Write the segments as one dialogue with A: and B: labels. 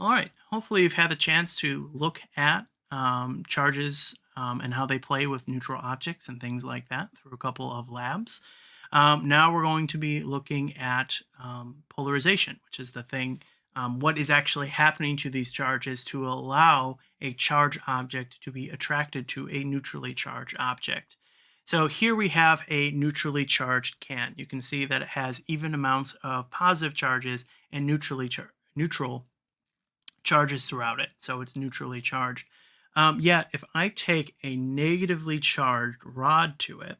A: All right. Hopefully, you've had the chance to look at charges and how they play with neutral objects and things like that through a couple of labs. Now we're going to be looking at polarization, which is the thing, what is actually happening to these charges to allow a charged object to be attracted to a neutrally charged object. So here we have a neutrally charged can. You can see that it has even amounts of positive charges and neutral charges throughout it, so it's neutrally charged. Yet, if I take a negatively charged rod to it,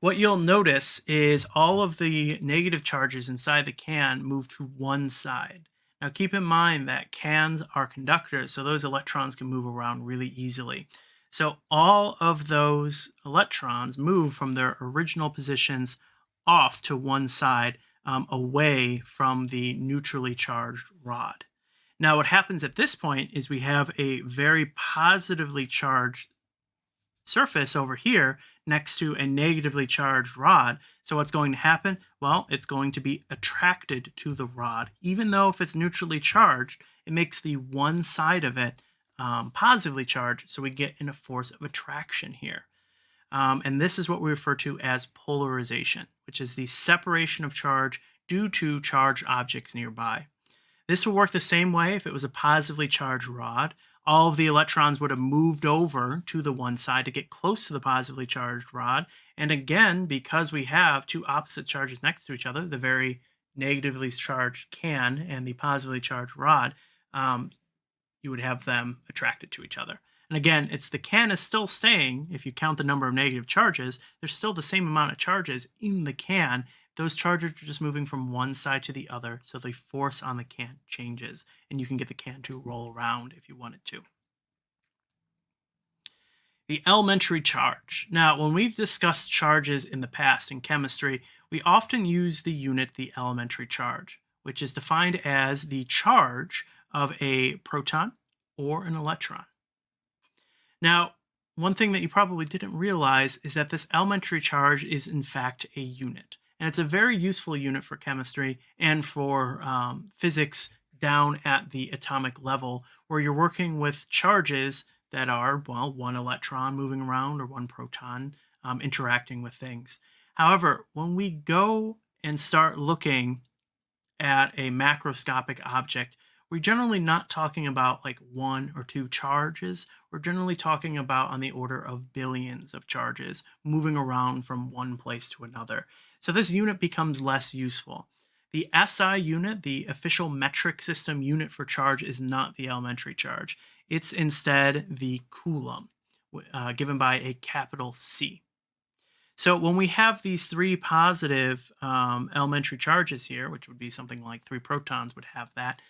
A: what you'll notice is all of the negative charges inside the can move to one side. Now, keep in mind that cans are conductors, so those electrons can move around really easily. So all of those electrons move from their original positions off to one side, away from the neutrally charged rod. Now, what happens at this point is we have a very positively charged surface over here next to a negatively charged rod. So what's going to happen? Well, it's going to be attracted to the rod. Even though if it's neutrally charged, it makes the one side of it positively charged, so we get in a force of attraction here. And this is what we refer to as polarization, which is the separation of charge due to charged objects nearby. This will work the same way if it was a positively charged rod. All of the electrons would have moved over to the one side to get close to the positively charged rod. And again, because we have two opposite charges next to each other, the very negatively charged can and the positively charged rod, you would have them attracted to each other. And again, it's the can is still staying. If you count the number of negative charges, there's still the same amount of charges in the can. Those charges are just moving from one side to the other, so the force on the can changes, and you can get the can to roll around if you wanted to. The elementary charge. Now, when we've discussed charges in the past in chemistry, we often use the unit the elementary charge, which is defined as the charge of a proton or an electron. Now, one thing that you probably didn't realize is that this elementary charge is in fact a unit. And it's a very useful unit for chemistry and for physics down at the atomic level, where you're working with charges that are, well, one electron moving around or one proton interacting with things. However, when we go and start looking at a macroscopic object, we're generally not talking about like one or two charges. We're generally talking about on the order of billions of charges moving around from one place to another. So this unit becomes less useful. The SI unit, the official metric system unit for charge, is not the elementary charge. It's instead the coulomb, given by a capital C. So when we have these three positive elementary charges here, which would be something like 3 protons would have that,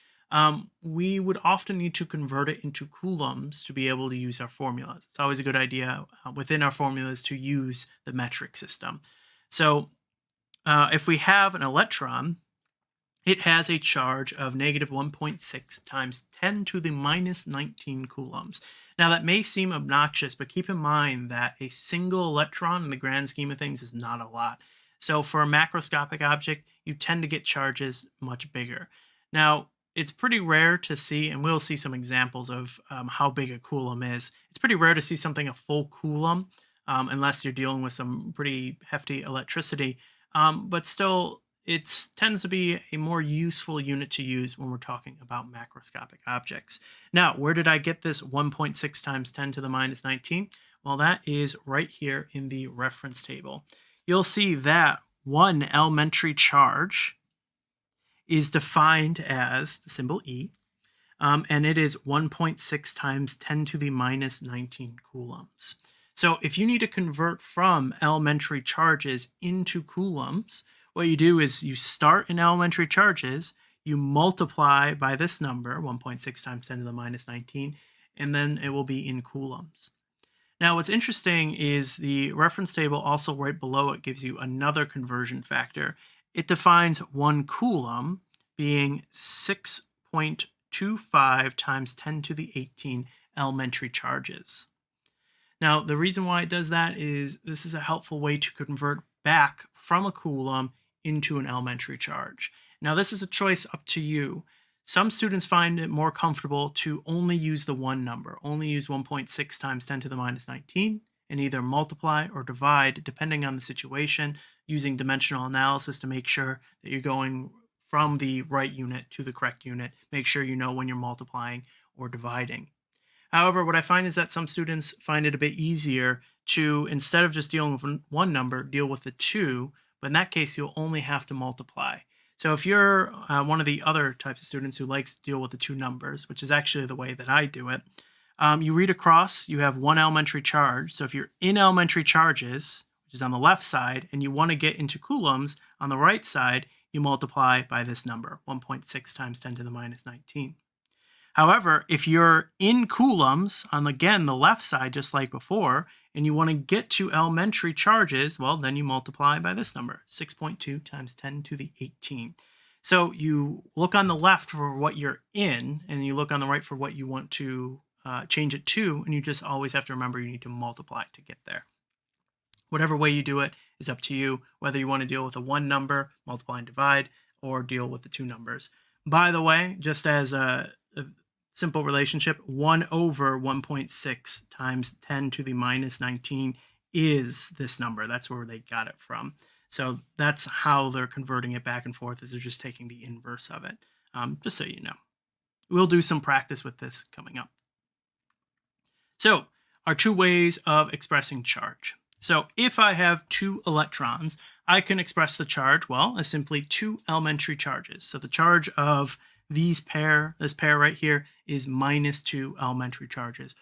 A: we would often need to convert it into coulombs to be able to use our formulas. It's always a good idea within our formulas to use the metric system. So if we have an electron, it has a charge of negative 1.6 times 10 to the minus 19 coulombs. Now, that may seem obnoxious, but keep in mind that a single electron in the grand scheme of things is not a lot. So for a macroscopic object, you tend to get charges much bigger. Now, it's pretty rare to see, and we'll see some examples of how big a coulomb is. It's pretty rare to see something a full coulomb, unless you're dealing with some pretty hefty electricity. But still, it tends to be a more useful unit to use when we're talking about macroscopic objects. Now, where did I get this 1.6 times 10 to the minus 19? Well, that is right here in the reference table. You'll see that one elementary charge is defined as the symbol E, and it is 1.6 times 10 to the minus 19 coulombs. So if you need to convert from elementary charges into coulombs, what you do is you start in elementary charges, you multiply by this number, 1.6 times 10 to the minus 19, and then it will be in coulombs. Now, what's interesting is the reference table also right below it gives you another conversion factor. It defines 1 coulomb being 6.25 times 10 to the 18 elementary charges. Now, the reason why it does that is this is a helpful way to convert back from a coulomb into an elementary charge. Now, this is a choice up to you. Some students find it more comfortable to only use the one number, only use 1.6 times 10 to the minus 19, and either multiply or divide depending on the situation, using dimensional analysis to make sure that you're going from the right unit to the correct unit. Make sure you know when you're multiplying or dividing. However, what I find is that some students find it a bit easier to, instead of just dealing with one number, deal with the two, but in that case, you'll only have to multiply. So if you're one of the other types of students who likes to deal with the two numbers, which is actually the way that I do it, you read across, you have one elementary charge. So if you're in elementary charges, which is on the left side, and you want to get into coulombs on the right side, you multiply by this number, 1.6 times 10 to the minus 19. However, if you're in coulombs on, again, the left side, just like before, and you want to get to elementary charges, well, then you multiply by this number, 6.2 times 10 to the 18. So you look on the left for what you're in, and you look on the right for what you want to change it to, and you just always have to remember you need to multiply to get there. Whatever way you do it is up to you, whether you want to deal with a one number, multiply and divide, or deal with the two numbers. By the way, just as a simple relationship, 1 over 1.6 times 10 to the minus 19 is this number. That's where they got it from. So that's how they're converting it back and forth, is they're just taking the inverse of it, just so you know. We'll do some practice with this coming up. So our two ways of expressing charge. So if I have two electrons, I can express the charge, well, as simply two elementary charges. So the charge of this pair right here is minus 2 elementary charges.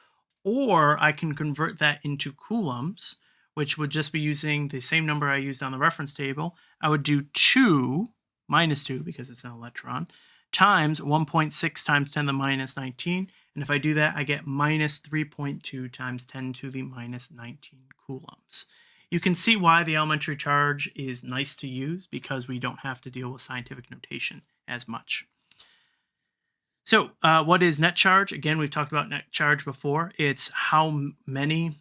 A: Or I can convert that into coulombs, which would just be using the same number I used on the reference table. I would do 2 minus 2, because it's an electron, times 1.6 times 10 to the minus 19. And if I do that, I get minus 3.2 times 10 to the minus 19 coulombs. You can see why the elementary charge is nice to use, because we don't have to deal with scientific notation as much. So what is net charge? Again, we've talked about net charge before. It's how many,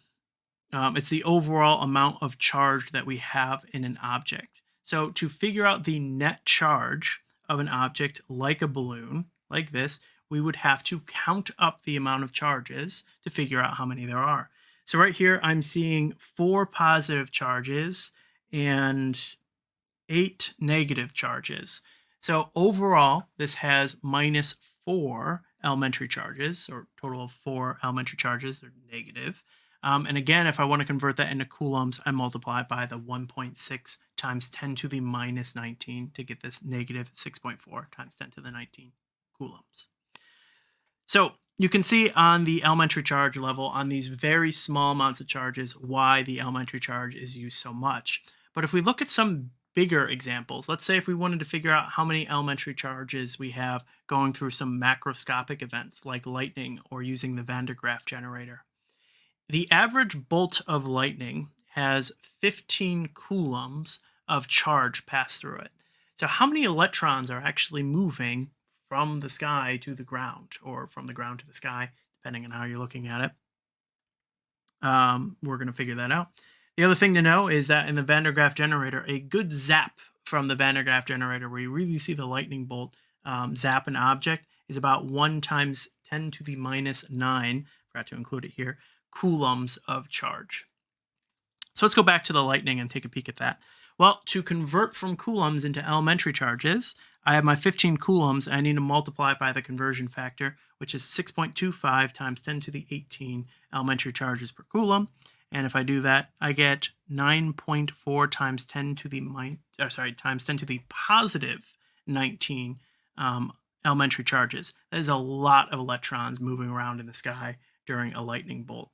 A: it's the overall amount of charge that we have in an object. So to figure out the net charge of an object like a balloon, like this, we would have to count up the amount of charges to figure out how many there are. So right here, I'm seeing 4 positive charges and 8 negative charges. So overall, this has minus 4 elementary charges, or total of 4 elementary charges. They're negative. And again, if I want to convert that into coulombs, I multiply by the 1.6 times 10 to the minus 19 to get this negative 6.4 times 10 to the 19 coulombs. So you can see on the elementary charge level, on these very small amounts of charges, why the elementary charge is used so much. But if we look at some bigger examples, let's say if we wanted to figure out how many elementary charges we have going through some macroscopic events like lightning or using the Van de Graaff generator. The average bolt of lightning has 15 coulombs of charge pass through it. So how many electrons are actually moving from the sky to the ground, or from the ground to the sky, depending on how you're looking at it? We're going to figure that out. The other thing to know is that in the Van de Graaff generator, a good zap from the Van de Graaff generator, where you really see the lightning bolt zap an object, is about 1 times 10 to the minus 9, forgot to include it here, coulombs of charge. So let's go back to the lightning and take a peek at that. Well, to convert from coulombs into elementary charges, I have my 15 coulombs, and I need to multiply by the conversion factor, which is 6.25 times 10 to the 18 elementary charges per coulomb. And if I do that, I get 9.4 times 10 to the times 10 to the positive 19 elementary charges. That is a lot of electrons moving around in the sky during a lightning bolt.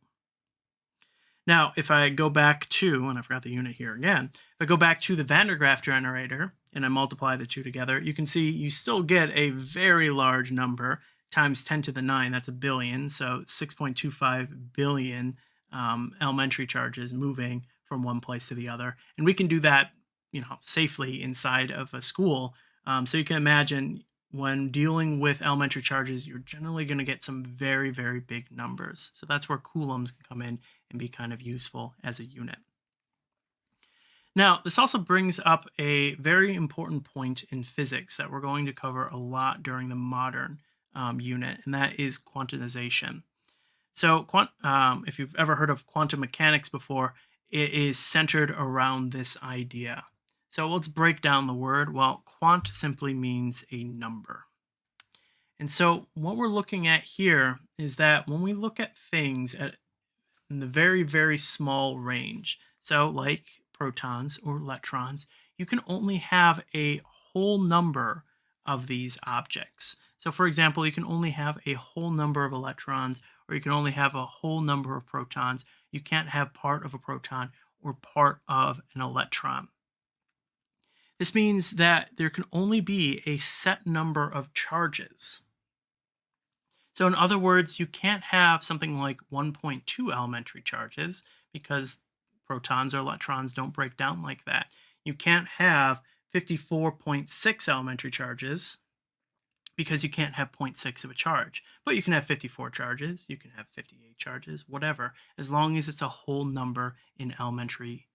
A: Now, if I go back to, and I forgot the unit here again, if I go back to the Van de Graaff generator and I multiply the two together, you can see you still get a very large number, times 10 to the 9, that's a billion, so 6.25 billion elementary charges moving from one place to the other. And we can do that, safely inside of a school. So you can imagine, when dealing with elementary charges, you're generally going to get some very, very big numbers. So that's where coulombs can come in and be kind of useful as a unit. Now, this also brings up a very important point in physics that we're going to cover a lot during the modern unit, and that is quantization. So, if you've ever heard of quantum mechanics before, it is centered around this idea. So, let's break down the word. Well, quant simply means a number. And so, what we're looking at here is that when we look at things in the very, very small range, so like protons or electrons, you can only have a whole number of these objects. So, for example, you can only have a whole number of electrons, or you can only have a whole number of protons. You can't have part of a proton or part of an electron. This means that there can only be a set number of charges. So, in other words, you can't have something like 1.2 elementary charges because protons or electrons don't break down like that. You can't have 54.6 elementary charges because you can't have zero point 0.6 of a charge. But you can have 54 charges, you can have 58 charges, whatever, as long as it's a whole number in elementary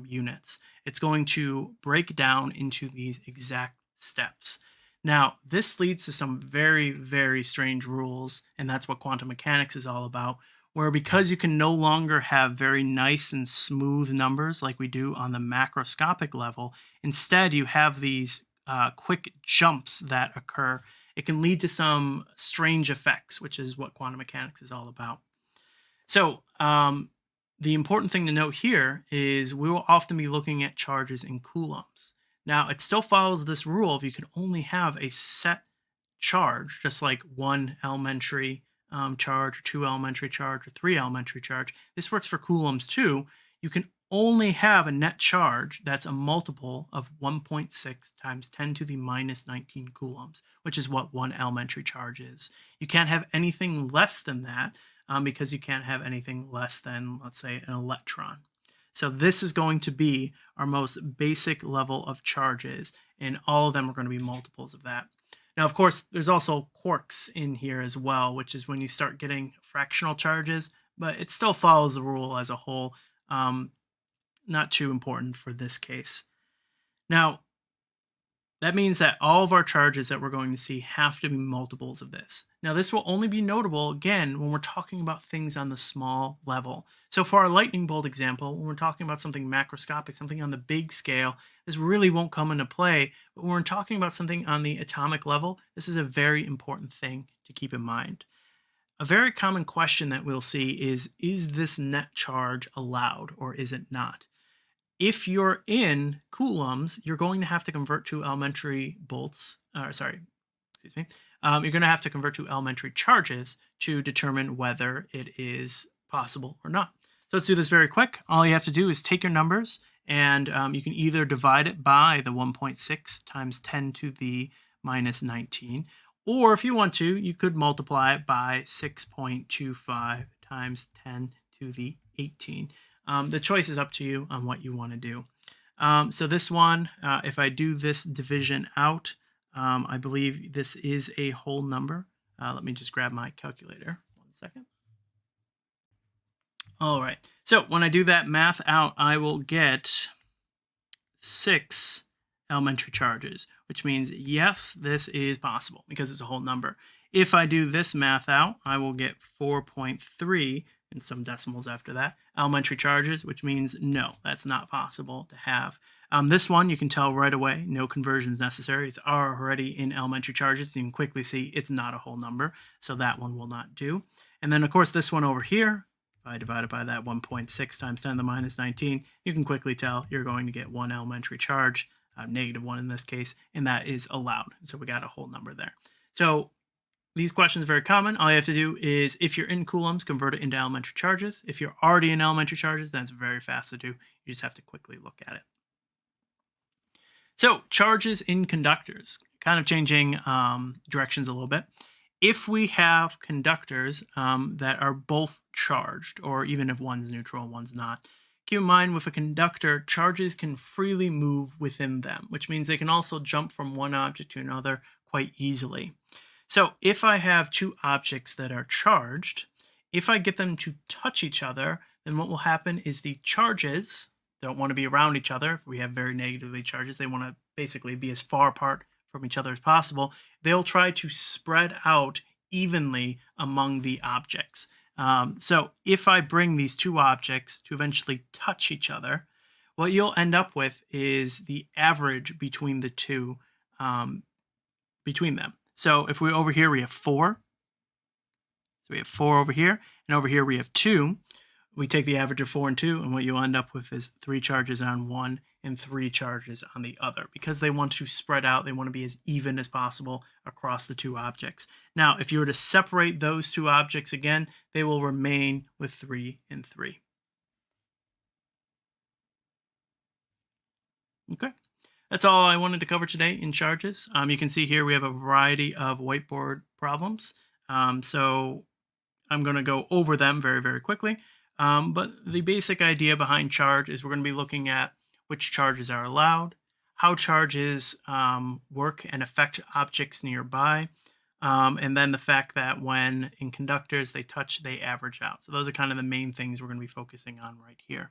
A: units. It's going to break down into these exact steps. Now, this leads to some very, very strange rules, and that's what quantum mechanics is all about, where because you can no longer have very nice and smooth numbers like we do on the macroscopic level, instead you have these quick jumps that occur. It can lead to some strange effects, which is what quantum mechanics is all about. So, the important thing to note here is we will often be looking at charges in coulombs. Now, it still follows this rule of you can only have a set charge, just like one elementary charge, or two elementary charge, or three elementary charge. This works for coulombs too. You can only have a net charge that's a multiple of 1.6 times 10 to the minus 19 coulombs, which is what one elementary charge is. You can't have anything less than that because you can't have anything less than, let's say, an electron. So this is going to be our most basic level of charges, and all of them are going to be multiples of that. Now, of course, there's also quarks in here as well, which is when you start getting fractional charges, but it still follows the rule as a whole. Not too important for this case. Now, that means that all of our charges that we're going to see have to be multiples of this. Now, this will only be notable, again, when we're talking about things on the small level. So for our lightning bolt example, when we're talking about something macroscopic, something on the big scale, this really won't come into play. But when we're talking about something on the atomic level, this is a very important thing to keep in mind. A very common question that we'll see is this net charge allowed or is it not? If you're in coulombs, you're going to have to convert to elementary bolts, excuse me. You're going to have to convert to elementary charges to determine whether it is possible or not. So let's do this very quick. All you have to do is take your numbers and you can either divide it by the 1.6 times 10 to the minus 19, or if you want to, you could multiply it by 6.25 times 10 to the 18. The choice is up to you on what you want to do. So this one, if I do this division out, I believe this is a whole number. Let me just grab my calculator. 1 second. All right. So when I do that math out, I will get 6 elementary charges, which means yes, this is possible because it's a whole number. If I do this math out, I will get 4.3 and some decimals after that elementary charges, which means no, that's not possible to have. This one, you can tell right away, no conversions necessary. It's already in elementary charges. You can quickly see it's not a whole number, so that one will not do. And then, of course, this one over here, if I divide it by that 1.6 times 10 to the minus 19, you can quickly tell you're going to get one elementary charge, -1 in this case, and that is allowed. So we got a whole number there. So these questions are very common. All you have to do is, if you're in coulombs, convert it into elementary charges. If you're already in elementary charges, then it's very fast to do. You just have to quickly look at it. So charges in conductors, kind of changing directions a little bit. If we have conductors that are both charged, or even if one's neutral and one's not, keep in mind with a conductor, charges can freely move within them, which means they can also jump from one object to another quite easily. So if I have two objects that are charged, if I get them to touch each other, then what will happen is the charges don't want to be around each other. If we have very negatively charges, they want to basically be as far apart from each other as possible. They'll try to spread out evenly among the objects. So if I bring these two objects to eventually touch each other, what you'll end up with is the average between the two, between them. So if we over here we have 4, so we have 4 over here, and over here we have 2. We take the average of 4 and 2, and what you'll end up with is 3 charges on one and 3 charges on the other, because they want to spread out. They want to be as even as possible across the two objects. Now, if you were to separate those two objects again, they will remain with 3 and 3. Okay. That's all I wanted to cover today in charges. You can see here we have a variety of whiteboard problems. So I'm going to go over them very, very quickly. But the basic idea behind charge is we're going to be looking at which charges are allowed, how charges work and affect objects nearby, and then the fact that when in conductors they touch, they average out. So those are kind of the main things we're going to be focusing on right here.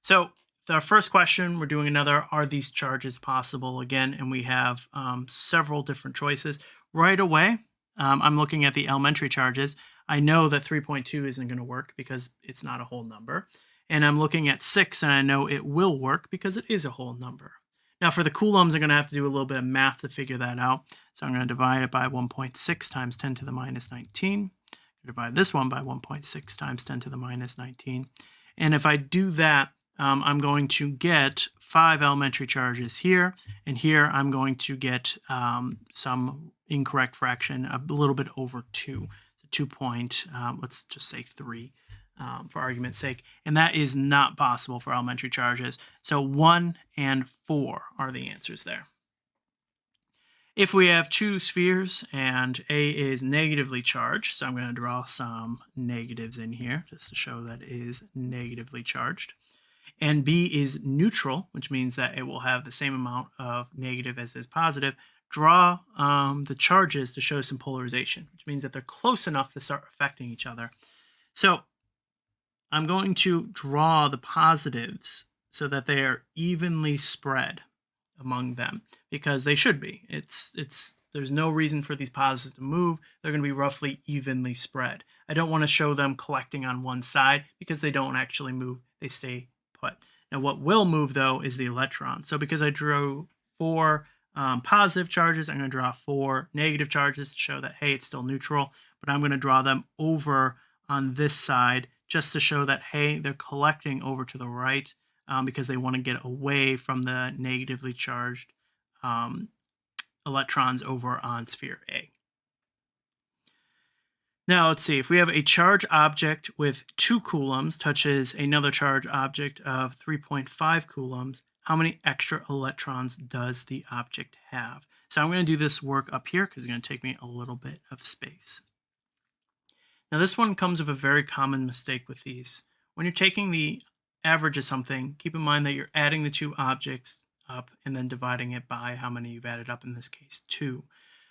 A: So our first question, we're doing another, are these charges possible again? And we have several different choices. Right away, I'm looking at the elementary charges. I know that 3.2 isn't going to work because it's not a whole number. And I'm looking at 6, and I know it will work because it is a whole number. Now for the coulombs, I'm going to have to do a little bit of math to figure that out. So I'm going to divide it by 1.6 times 10 to the minus 19. Divide this one by 1.6 times 10 to the minus 19. And if I do that, I'm going to get 5 elementary charges here, and here I'm going to get some incorrect fraction, a little bit over 2. So 2 point, let's just say 3 for argument's sake, and that is not possible for elementary charges. So 1 and 4 are the answers there. If we have 2 spheres and A is negatively charged, so I'm going to draw some negatives in here just to show that it is negatively charged, and B is neutral, which means that it will have the same amount of negative as is positive, draw the charges to show some polarization, which means that they're close enough to start affecting each other. So I'm going to draw the positives so that they are evenly spread among them, because they should be. There's no reason for these positives to move. They're going to be roughly evenly spread. I don't want to show them collecting on one side because they don't actually move. They stay put. Now what will move though is the electron. So because I drew 4 positive charges, I'm going to draw 4 negative charges to show that, hey, it's still neutral, but I'm going to draw them over on this side just to show that, hey, they're collecting over to the right because they want to get away from the negatively charged electrons over on sphere A. Now let's see, if we have a charge object with 2 coulombs touches another charge object of 3.5 coulombs, how many extra electrons does the object have? So I'm going to do this work up here because it's going to take me a little bit of space. Now this one comes with a very common mistake with these. When you're taking the average of something, keep in mind that you're adding the 2 objects up and then dividing it by how many you've added up, in this case 2.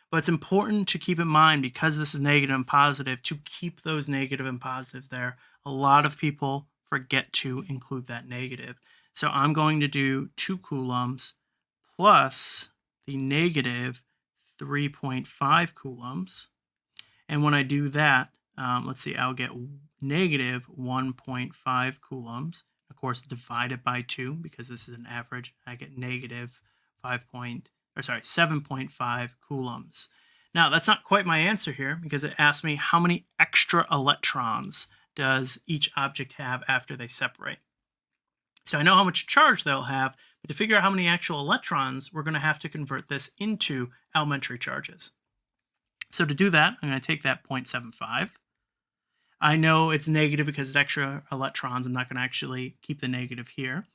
A: But it's important to keep in mind, because this is negative and positive, to keep those negative and positives there. A lot of people forget to include that negative. So I'm going to do 2 coulombs plus the negative 3.5 coulombs. And when I do that, let's see, I'll get negative 1.5 coulombs. Of course, divided by 2, because this is an average, I get negative 7.5 coulombs. Now, that's not quite my answer here, because it asks me how many extra electrons does each object have after they separate. So I know how much charge they'll have, but to figure out how many actual electrons, we're going to have to convert this into elementary charges. So to do that, I'm going to take that 0.75. I know it's negative because it's extra electrons. I'm not going to actually keep the negative here.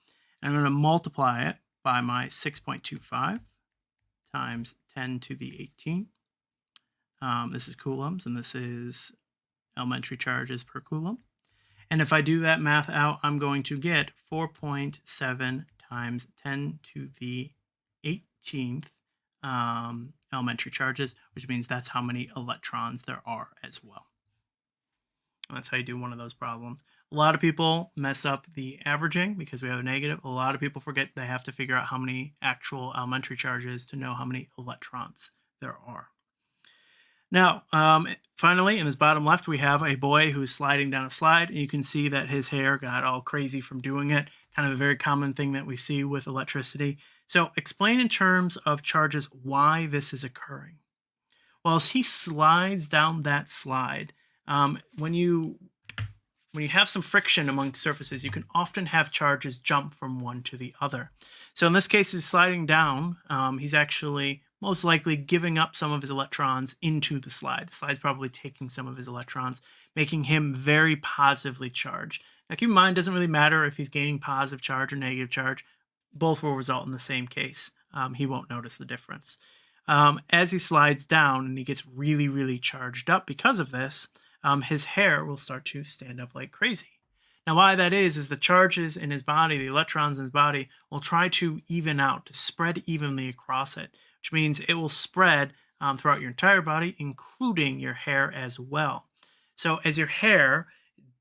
A: I'm going to multiply it by my 6.25 times 10 to the 18. This is coulombs, and this is elementary charges per coulomb. And if I do that math out, I'm going to get 4.7 times 10 to the 18th elementary charges, which means that's how many electrons there are as well. That's how you do one of those problems. A lot of people mess up the averaging because we have a negative. A lot of people forget they have to figure out how many actual elementary charges to know how many electrons there are. Now, finally, in this bottom left, we have a boy who's sliding down a slide, and you can see that his hair got all crazy from doing it. Kind of a very common thing that we see with electricity. So, explain in terms of charges why this is occurring. Well, as he slides down that slide, when you have some friction among surfaces, you can often have charges jump from one to the other. So in this case, he's sliding down. He's actually most likely giving up some of his electrons into the slide. The slide's probably taking some of his electrons, making him very positively charged. Now, keep in mind, it doesn't really matter if he's gaining positive charge or negative charge. Both will result in the same case. He won't notice the difference. As he slides down and he gets really, really charged up because of this, his hair will start to stand up like crazy. Now, why that is the charges in his body, the electrons in his body, will try to even out, to spread evenly across it, which means it will spread throughout your entire body, including your hair as well. So as your hair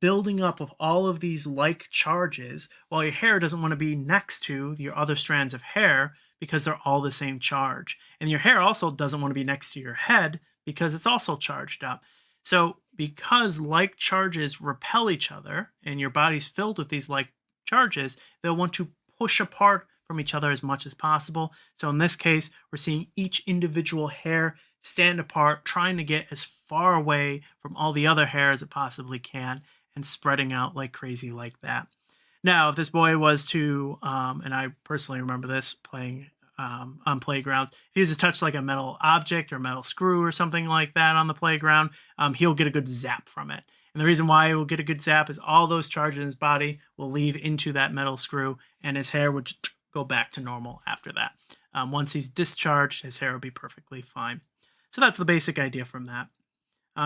A: building up of all of these like charges, while your hair doesn't want to be next to your other strands of hair because they're all the same charge. And your hair also doesn't want to be next to your head because it's also charged up. So because like charges repel each other and your body's filled with these like charges, they'll want to push apart from each other as much as possible. So in this case, we're seeing each individual hair stand apart, trying to get as far away from all the other hair as it possibly can and spreading out like crazy like that. Now, if this boy was to, and I personally remember this playing on playgrounds, if he was to touch like a metal object or metal screw or something like that on the playground, he'll get a good zap from it. And the reason why he will get a good zap is all those charges in his body will leave into that metal screw, and his hair would go back to normal after that. Once he's discharged, his hair will be perfectly fine. So that's the basic idea from that.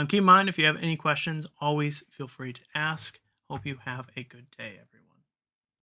A: Keep in mind, if you have any questions, always feel free to ask. Hope you have a good day, everyone.